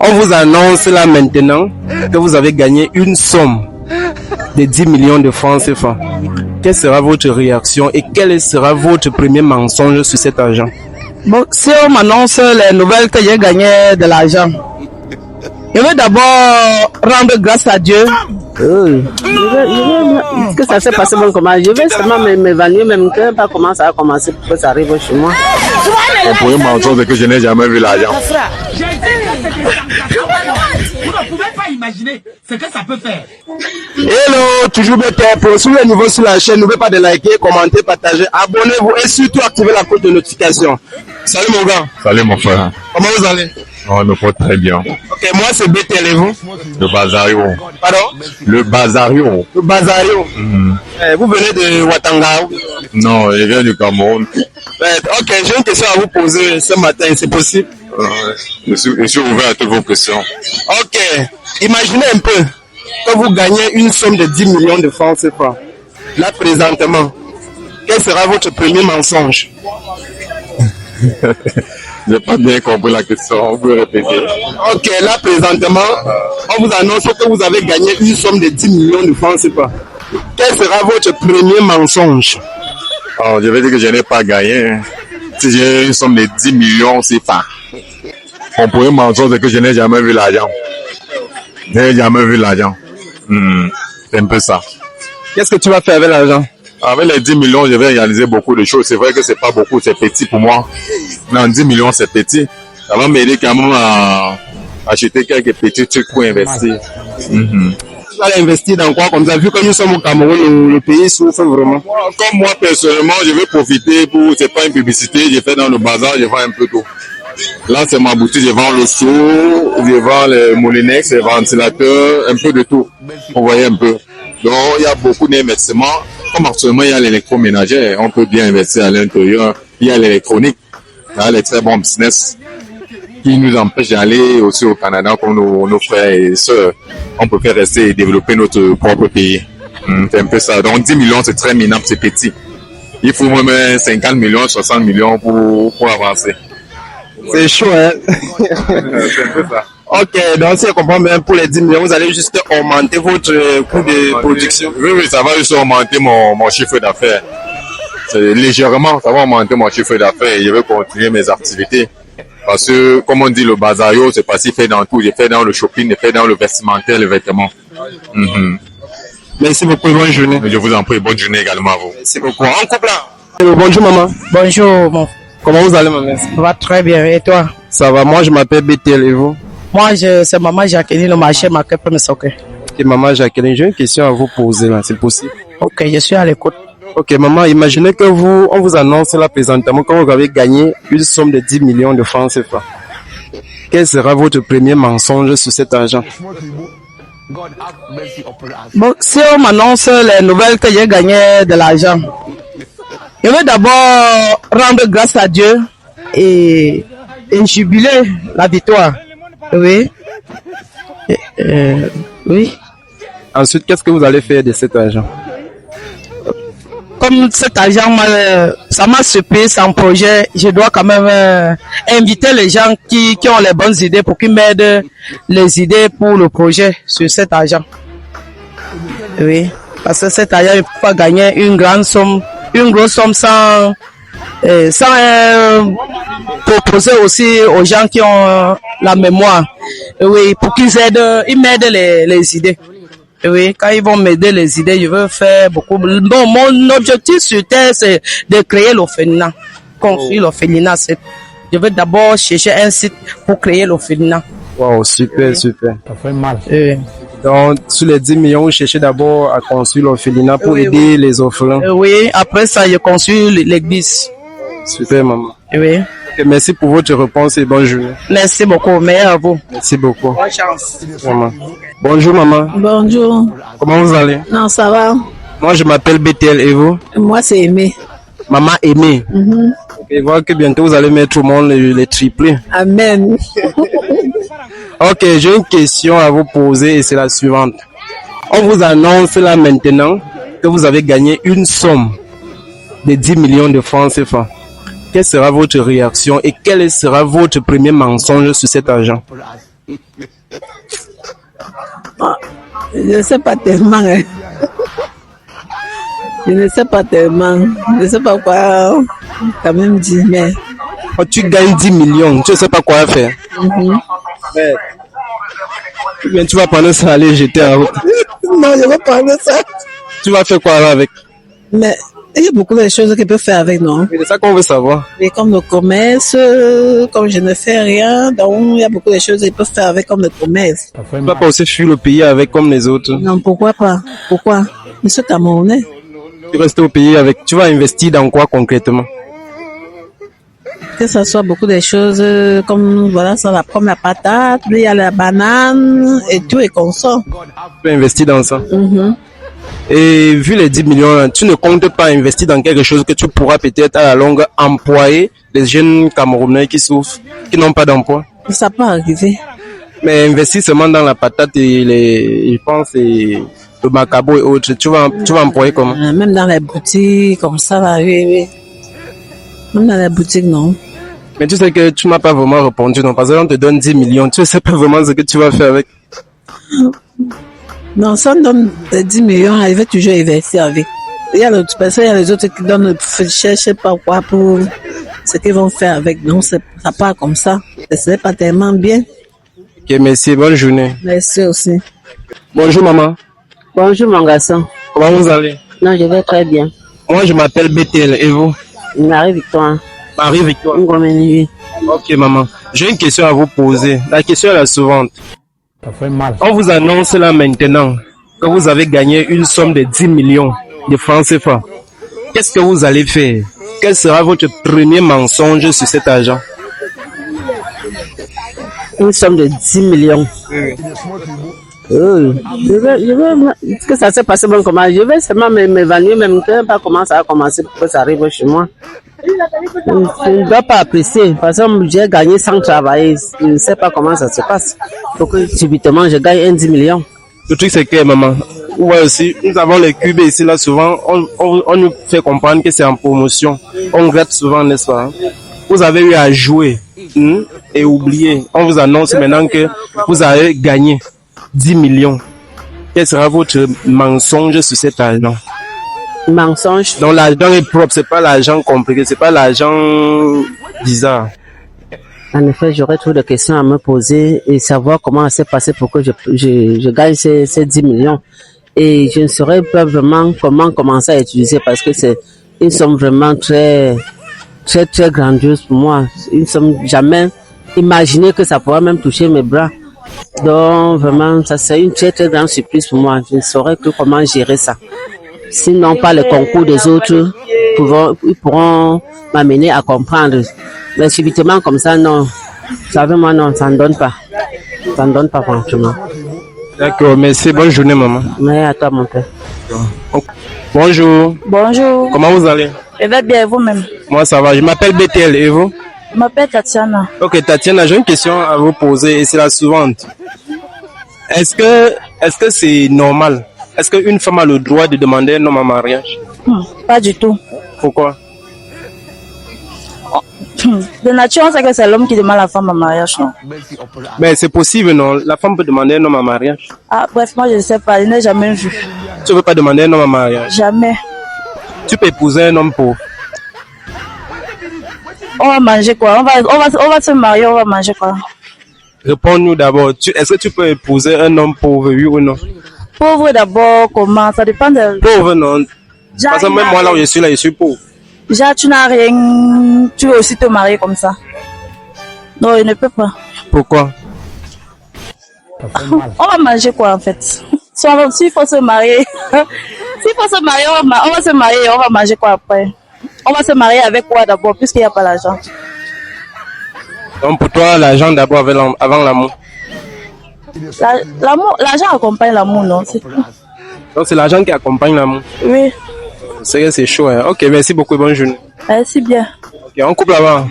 On vous annonce là maintenant que vous avez gagné une somme de 10 millions de francs CFA. Quelle sera votre réaction et quel sera votre premier mensonge sur cet argent? Bon, si on m'annonce les nouvelles que j'ai gagné de l'argent, je vais d'abord rendre grâce à Dieu. Est-ce que ça s'est passé bon comment? Je vais seulement m'évanouir, même que pas comment ça a commencé pour que ça arrive chez moi. Mon premier mensonge c'est que je n'ai jamais vu l'argent. Vous ne pouvez pas imaginer ce que ça peut faire. Hello, toujours BTL Pro. Si vous êtes nouveau sur la chaîne, n'oubliez pas de liker, commenter, partager, abonnez-vous et surtout activez la cloche de notification. Salut mon gars. Salut mon frère. Comment vous allez? On me porte très bien. Ok, moi c'est BTL et vous? Le Bazario. Pardon? Le Bazario. Le Bazario. Vous venez de Ouattanga? Non, je viens du Cameroun. Ok, j'ai une question à vous poser ce matin, c'est possible? Je suis ouvert à toutes vos questions. Ok, imaginez un peu que vous gagnez une somme de 10 millions de francs CFA. Là présentement, quel sera votre premier mensonge? Je n'ai pas bien compris la question, vous pouvez répéter. Ok, là présentement, on vous annonce que vous avez gagné une somme de 10 millions de francs CFA. Quel sera votre premier mensonge? Alors, je vais dire que je n'ai pas gagné. Si j'ai une somme de 10 millions, c'est pas. Mon premier mensonge, c'est que je n'ai jamais vu l'argent. Je n'ai jamais vu l'argent. C'est un peu ça. Qu'est-ce que tu vas faire avec l'argent? Avec les 10 millions, je vais réaliser beaucoup de choses. C'est vrai que c'est pas beaucoup, c'est petit pour moi. Non, 10 millions, c'est petit. Ça va m'aider quand même à acheter quelques petits trucs pour investir. Tu vas investir dans quoi comme ça? Vu que nous sommes au Cameroun, le pays souffre vraiment. Comme moi, personnellement, je vais profiter pour, c'est pas une publicité, je fais dans le bazar, je vends un peu tout. Là, c'est ma boutique, je vends le seau, je vends les moulinex, les ventilateurs, un peu de tout. Vous voyez un peu. Donc, il y a beaucoup d'investissements. Comme actuellement, il y a l'électroménager, on peut bien investir à l'intérieur. Il y a l'électronique, il y a les très bons business qui nous empêchent d'aller aussi au Canada comme nos frères et sœurs. On peut faire rester et développer notre propre pays. C'est un peu ça. Donc 10 millions, c'est très minable, c'est petit. Il faut même 50 millions, 60 millions pour avancer. C'est chaud, hein? C'est un peu ça. Ok, donc si je comprends bien, pour les 10 millions, vous allez juste augmenter votre coût de production. Oui, ça va juste augmenter mon chiffre d'affaires. Légèrement, ça va augmenter mon chiffre d'affaires et je vais continuer mes activités. Parce que, comme on dit, le bazario, c'est pas si fait dans tout. J'ai fait dans le shopping, j'ai fait dans le vestimentaire, les vêtements. Merci beaucoup, bonne journée. Je vous en prie, bonne journée également à vous. Merci beaucoup. En couple là. Bonjour maman. Bonjour, mon. Comment vous allez maman? Ça va très bien, et toi? Ça va, moi je m'appelle BTL et vous? Moi, c'est maman Jacqueline, le marché marqué pour me socker. Ok, maman Jacqueline, j'ai une question à vous poser là, c'est possible? Ok, je suis à l'écoute. Ok, maman, imaginez que on vous annonce là présentement que vous avez gagné une somme de 10 millions de francs CFA. Quel sera votre premier mensonge sur cet argent? Bon, si on m'annonce les nouvelles que j'ai gagné de l'argent, je vais d'abord rendre grâce à Dieu et jubiler la victoire. Oui. Oui. Ensuite, qu'est-ce que vous allez faire de cet argent? Comme cet argent, ça m'a surpris, c'est un projet, je dois quand même inviter les gens qui ont les bonnes idées pour qu'ils m'aident les idées pour le projet sur cet argent. Oui, parce que cet argent, il ne peut pas gagner une grande somme, une grosse somme sans proposer aussi aux gens qui ont la mémoire. Oui, pour qu'ils ils m'aident les idées. Oui, quand ils vont m'aider les idées, je veux faire beaucoup. Bon, mon objectif sur Terre, c'est de créer l'orphelinat. Construire l'orphelinat. Je veux d'abord chercher un site pour créer l'orphelinat. Wow, super, super. Ça fait mal. Donc, sur les 10 millions, vous cherchez d'abord à construire l'orphelinat pour aider les orphelins. Oui, après ça, je construis l'église. Super, maman. Oui. Okay, merci pour votre réponse et bonne journée. Merci beaucoup, meilleur à vous. Merci beaucoup. Bonne chance. Maman. Bonjour, maman. Bonjour. Comment vous allez? Non, ça va. Moi, je m'appelle BTL et vous? Moi, c'est Aimé. Maman Aimé. Et voir que bientôt vous allez mettre au monde les triplés. Amen. Ok, j'ai une question à vous poser et c'est la suivante. On vous annonce là maintenant que vous avez gagné une somme de 10 millions de francs CFA. Quelle sera votre réaction et quel sera votre premier mensonge sur cet argent? Je ne sais pas tellement. Hein. Je ne sais pas tellement. Je ne sais pas quoi quand même dire, mais... Quand tu gagnes 10 millions, tu ne sais pas quoi faire. Mais tu vas prendre ça, aller jeter en route. Non, je ne vais pas prendre ça. Tu vas faire quoi alors avec? Mais il y a beaucoup de choses qu'on peut faire avec, non? C'est ça qu'on veut savoir. Et comme le commerce, comme je ne fais rien, donc il y a beaucoup de choses qu'ils peuvent faire avec comme le commerce. Tu vas pas aussi fuir le pays avec comme les autres. Non, pourquoi pas? Pourquoi? Monsieur Camerounais. Tu restes au pays avec. Tu vas investir dans quoi concrètement? Que ce soit beaucoup de choses comme voilà, ça la pomme, la patate, il y a la banane et tout et comme ça. Tu peux investir dans ça. Et vu les 10 millions, tu ne comptes pas investir dans quelque chose que tu pourras peut-être à la longue employer les jeunes Camerounais qui souffrent, qui n'ont pas d'emploi. Ça peut arriver. Mais investir seulement dans la patate et je pense, et le macabo et autres, tu vas employer comment? Même dans les boutiques, comme ça, là, oui, oui. Même dans les boutiques, non. Mais tu sais que tu m'as pas vraiment répondu, non? Parce qu'on te donne 10 millions, tu ne sais pas vraiment ce que tu vas faire avec. Non, ça on donne 10 millions, il va toujours investir avec. Il y a l'autre personne, il y a les autres qui donnent, je sais pas quoi pour ce qu'ils vont faire avec. Non, ça part comme ça. Ce n'est pas tellement bien. Ok, merci, bonne journée. Merci aussi. Bonjour maman. Bonjour mon garçon. Comment vous allez? Non, je vais très bien. Moi je m'appelle Bethel, et vous? Marie-Victoire. Marie-Victoire. Ngomeni. Ok maman, j'ai une question à vous poser. La question est la suivante. On vous annonce là maintenant que vous avez gagné une somme de 10 millions de francs CFA. Qu'est-ce que vous allez faire? Quel sera votre premier mensonge sur cet argent? Une somme de 10 millions. Est-ce que ça s'est passé bon comment? Je vais seulement m'évanouir, même que pas comment ça a commencé pour que ça arrive chez moi. Je ne dois pas apprécier. Par exemple, j'ai gagné sans travailler. Je ne sais pas comment ça se passe. Pour que subitement je gagne 10 millions. Le truc c'est que maman, ouais aussi, nous avons les cubes ici là souvent, on nous fait comprendre que c'est en promotion. On regrette souvent, n'est-ce pas? Vous avez eu à jouer et oublier. On vous annonce maintenant que vous avez gagné 10 millions. Quel sera votre mensonge sur cet argent? Mensonge. Donc l'argent est propre, c'est pas l'argent compliqué, c'est pas l'argent bizarre. En effet, j'aurais trop de questions à me poser et savoir comment ça s'est passé pour que je gagne ces 10 millions. Et je ne saurais pas vraiment comment commencer à utiliser parce que c'est une somme vraiment très, très, très grandiose pour moi. Une somme jamais imaginé que ça pourrait même toucher mes bras. Donc vraiment, ça c'est une très, très grande surprise pour moi. Je ne saurais que comment gérer ça. Sinon, pas le concours des autres, ils pourront m'amener à comprendre. Mais subitement comme ça, non. Vous savez, moi, non, ça ne donne pas. Ça ne donne pas, franchement. D'accord, merci. Bonne journée, maman. Mais à toi, mon père. Bonjour. Bonjour. Comment vous allez? Je vais bien, vous-même? Moi, ça va. Je m'appelle Bethel, et vous? Je m'appelle Tatiana. Ok, Tatiana, j'ai une question à vous poser et c'est la suivante. Est-ce que c'est normal? Est-ce qu'une femme a le droit de demander un homme en mariage? Pas du tout. Pourquoi? De nature, on sait que c'est l'homme qui demande la femme en mariage, non? Mais c'est possible, non? La femme peut demander un homme en mariage? Ah, bref, moi je ne sais pas, je n'ai jamais vu. Tu ne veux pas demander un homme en mariage? Jamais. Tu peux épouser un homme pauvre? On va manger quoi? On va se marier, on va manger quoi? Réponds-nous d'abord. Est-ce que tu peux épouser un homme pauvre, oui ou non? Pauvre d'abord, comment? Ça dépend de... Pauvre, non. Parce que même moi, là où je suis pauvre. Déjà, tu n'as rien, tu veux aussi te marier comme ça. Non, il ne peut pas. Pourquoi? On va manger quoi en fait? S'il faut se marier, s'il faut se marier, on va se marier et on va manger quoi après? On va se marier avec quoi d'abord puisqu'il n'y a pas l'argent? Donc pour toi, l'argent d'abord avant l'amour? L'argent accompagne l'amour, non? Donc c'est l'argent qui accompagne l'amour? Oui. C'est chaud, hein. Ok, merci beaucoup, bonne journée. Merci bien. Ok, on coupe là-bas.